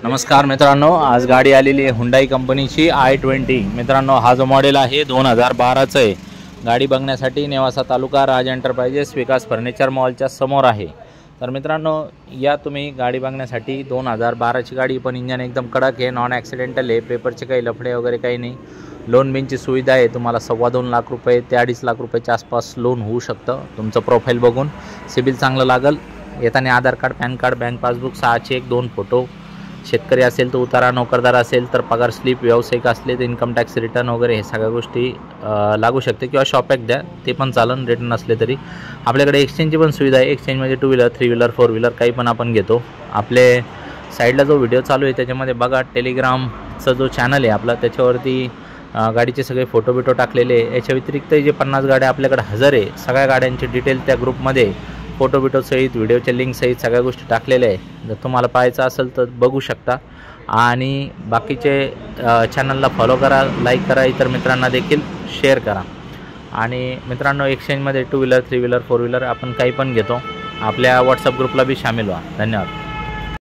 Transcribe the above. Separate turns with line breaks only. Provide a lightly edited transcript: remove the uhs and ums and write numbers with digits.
नमस्कार मित्रांनो, आज गाडी आलेली आहे हुंडाई कंपनीची i20। मित्रांनो, हा जो मॉडेल आहे 2012चा आहे। गाडी बघण्यासाठी नेवासा तालुका राज एंटरप्राइजेस विकास फर्निचर मॉलच्या समोर आहे। तर मित्रांनो, या तुम्ही गाडी बघण्यासाठी 2012ची गाडी, पण इंजन एकदम कडक आहे, नॉन ॲक्सिडेंटल आहे, पेपरचे काही लफडे वगैरे काही नाही। लोन बिनची सुविधा आहे, तुम्हाला 2.25 लाख रुपये ते 2.5 लाख रुपयाच्या आसपास लोन होऊ शकतं तुमचं प्रोफाईल बघून। सिबिल चांगलं लागल। येताना Aadhaar card, PAN card, bank passbook, 6 cheque, 2 photo, शेतकरी असेल तर उतारा, नोकरदार असेल तर पगार स्लिप, व्यावसायिक असले तर इन्कम टॅक्स रिटर्न वगैरे हे सगळ्या गोष्टी लागू शकते, किंवा शॉपॅक द्या ते पण चालन, रिटर्न असले तरी। आपल्याकडे एक्सचेंजची पण सुविधा आहे। एक्सचेंज म्हणजे 2 व्हीलर, 3 व्हीलर, 4 व्हीलर काही पण आपण घेतो। आपले साईडला जो व्हिडिओ चालू आहे त्याच्यामध्ये बघा, टेलिग्रामचा जो चॅनल आहे आपला, त्याच्यावरती गाडीचे सगळे फोटो बिटो टाकलेले आहे। याच्या व्यतिरिक्त जे 50 गाड्या आपल्याकडे हजर आहे, सगळ्या गाड्यांचे डिटेल त्या ग्रुपमध्ये फोटो बिटो सहित, व्हिडिओच्या लिंक सहित सगळ्या गोष्टी टाकलेल्या आहे। जर तुम्हाला पाहायचं असेल तर बघू शकता, आणि बाकीचे चॅनलला फॉलो करा, लाईक करा, इतर मित्रांना देखील शेअर करा। आणि मित्रांनो, एक्सचेंजमध्ये 2 व्हीलर, 3 व्हीलर, 4 व्हीलर आपण काही पण घेतो। आपल्या व्हॉट्सअप ग्रुपला बी सामील व्हा। धन्यवाद।